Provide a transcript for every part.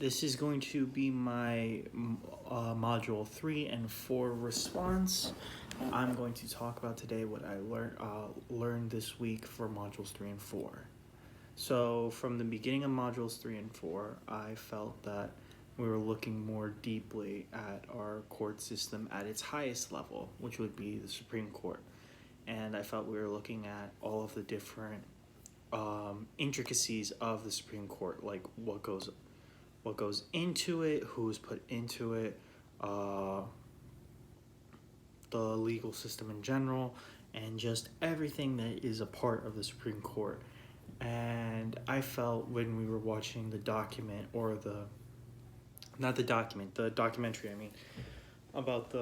This is going to be my module 3 and 4 response. I'm going to talk about today what I learned this week for modules 3 and 4. So from the beginning of modules 3 and 4, I felt that we were looking more deeply at our court system at its highest level, which would be the Supreme Court. And I felt we were looking at all of the different intricacies of the Supreme Court, like what goes into it, who's put into it, the legal system in general, and just everything that is a part of the Supreme Court. And I felt when we were watching the document, or the documentary, about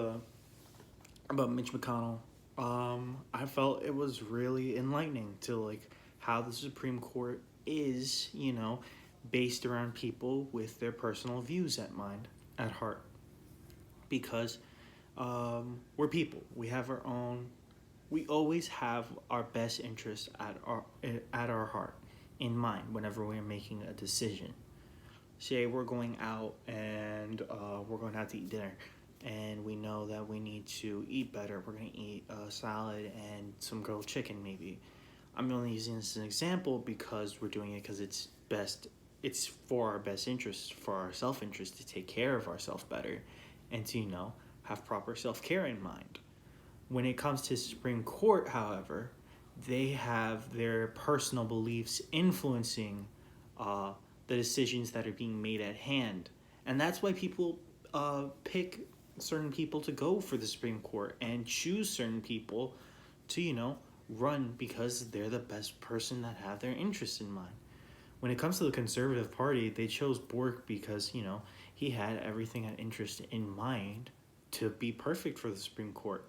Mitch McConnell, I felt it was really enlightening to how the Supreme Court is, based around people with their personal views at heart, because we're people. We have our own. We always have our best interests at our heart in mind whenever we're making a decision. Say we're going out and we're going out to eat dinner, and we know that we need to eat better. We're going to eat a salad and some grilled chicken, maybe. I'm only using this as an example because we're doing it because it's best. It's for our best interest, for our self-interest, to take care of ourselves better and to, have proper self-care in mind. When it comes to Supreme Court, however, they have their personal beliefs influencing the decisions that are being made at hand. And that's why people pick certain people to go for the Supreme Court and choose certain people to, run because they're the best person that have their interests in mind. When it comes to the Conservative Party, they chose Bork because, he had everything at interest in mind to be perfect for the Supreme Court.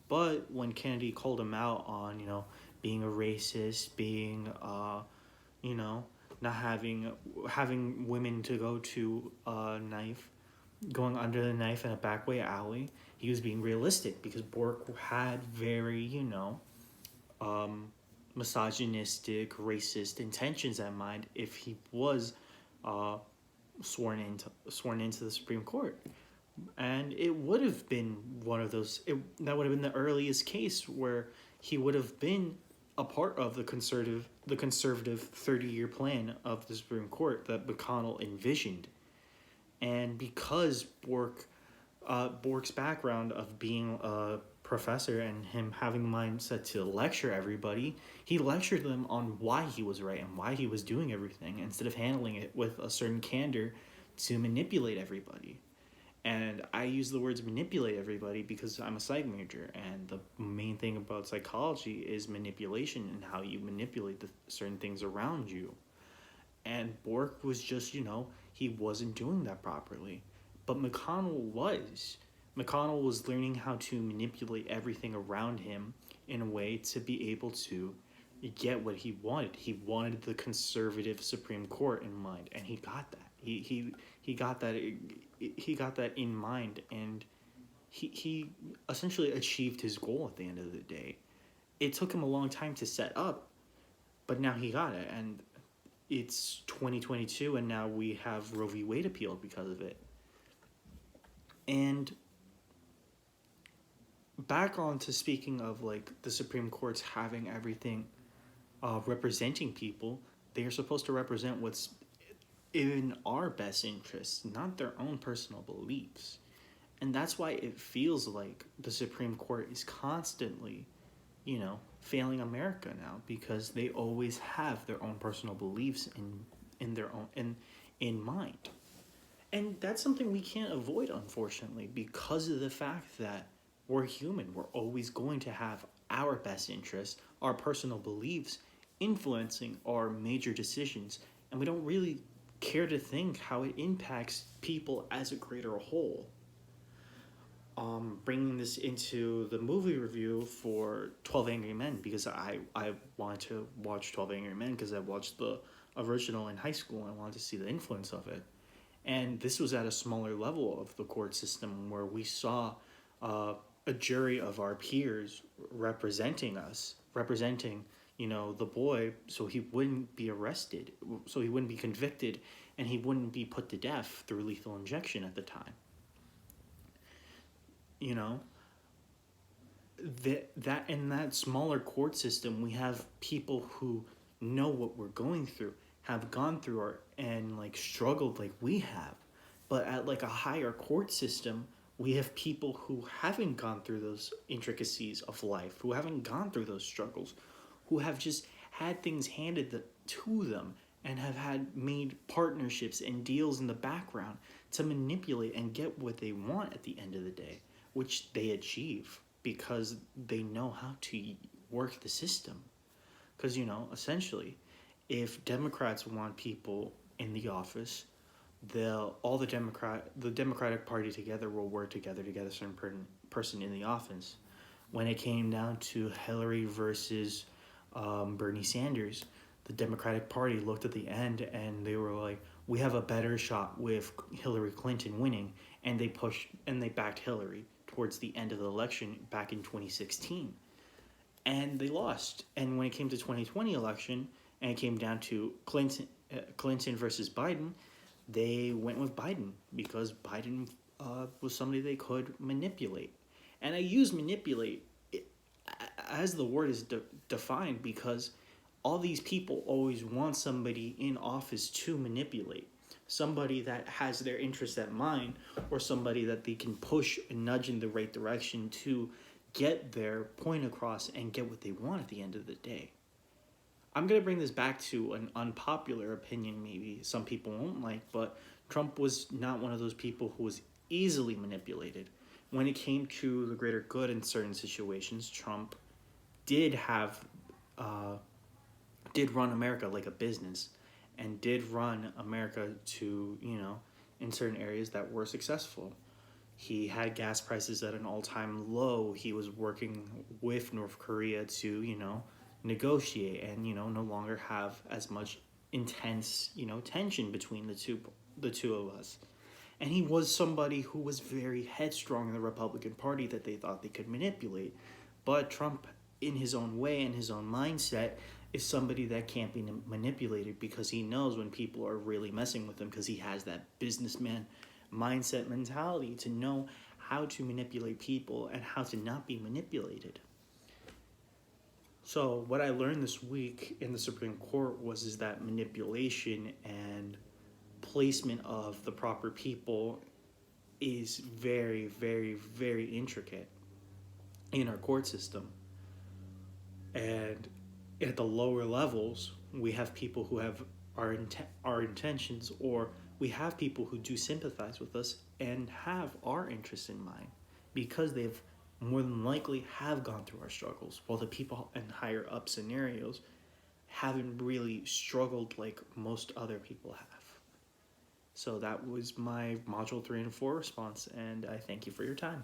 But when Kennedy called him out on, being a racist, being, not having women to go to a knife, going under the knife in a backway alley, he was being realistic because Bork had very, misogynistic, racist intentions at mind if he was sworn into the Supreme Court. And it would have been one of those. That would have been the earliest case where he would have been a part of the conservative 30-year plan of the Supreme Court that McConnell envisioned. And because Bork's background of being a professor and him having the mindset to lecture everybody, he lectured them on why he was right and why he was doing everything instead of handling it with a certain candor to manipulate everybody. And I use the words manipulate everybody because I'm a psych major, and the main thing about psychology is manipulation and how you manipulate the certain things around you. And Bork was just, he wasn't doing that properly. But McConnell was. McConnell was learning how to manipulate everything around him in a way to be able to get what he wanted. He wanted the conservative Supreme Court in mind, and he got that. He got that in mind, and he essentially achieved his goal at the end of the day. It took him a long time to set up, but now he got it, and it's 2022, and now we have Roe v. Wade appealed because of it. And back on to speaking of the Supreme Court's having everything representing people, they are supposed to represent what's in our best interests, not their own personal beliefs. And that's why it feels like the Supreme Court is constantly, failing America now, because they always have their own personal beliefs in their own in mind. And that's something we can't avoid, unfortunately, because of the fact that we're human. We're always going to have our best interests, our personal beliefs influencing our major decisions, and we don't really care to think how it impacts people as a greater whole. Bringing this into the movie review for 12 Angry Men, because I wanted to watch 12 Angry Men because I watched the original in high school and I wanted to see the influence of it. And this was at a smaller level of the court system where we saw a jury of our peers representing the boy, so he wouldn't be arrested, so he wouldn't be convicted and he wouldn't be put to death through lethal injection at the time. You know, that in that smaller court system, we have people who know what we're going through, have gone through our and like struggled like we have. But at like a higher court system, we have people who haven't gone through those intricacies of life, who haven't gone through those struggles, who have just had things to them, and have had made partnerships and deals in the background to manipulate and get what they want at the end of the day, which they achieve because they know how to work the system. Because, essentially, if Democrats want people in the office, the Democratic Party together will work together to get a certain person in the office. When it came down to Hillary versus Bernie Sanders, the Democratic Party looked at the end and they were like, we have a better shot with Hillary Clinton winning, and they backed Hillary towards the end of the election back in 2016. And they lost. And when it came to 2020 election and it came down to Clinton versus Biden, they went with Biden because Biden was somebody they could manipulate. And I use manipulate as the word is defined because all these people always want somebody in office to manipulate. Somebody that has their interests at mind, or somebody that they can push and nudge in the right direction to get their point across and get what they want at the end of the day. I'm going to bring this back to an unpopular opinion maybe some people won't like, but Trump was not one of those people who was easily manipulated. When it came to the greater good in certain situations, Trump did did run America like a business, and did run America to, in certain areas that were successful. He had gas prices at an all-time low. He was working with North Korea to, negotiate and, no longer have as much intense, tension between the two of us. And he was somebody who was very headstrong in the Republican Party that they thought they could manipulate. But Trump, in his own way, in his own mindset, is somebody that can't be manipulated because he knows when people are really messing with him, because he has that businessman mindset mentality to know how to manipulate people and how to not be manipulated. So what I learned this week in the Supreme Court is that manipulation and placement of the proper people is very, very, very intricate in our court system. And at the lower levels, we have people who have our intentions, or we have people who do sympathize with us and have our interests in mind because they've more than likely have gone through our struggles, while the people in higher up scenarios haven't really struggled like most other people have. So that was my module 3 and 4 response, and I thank you for your time.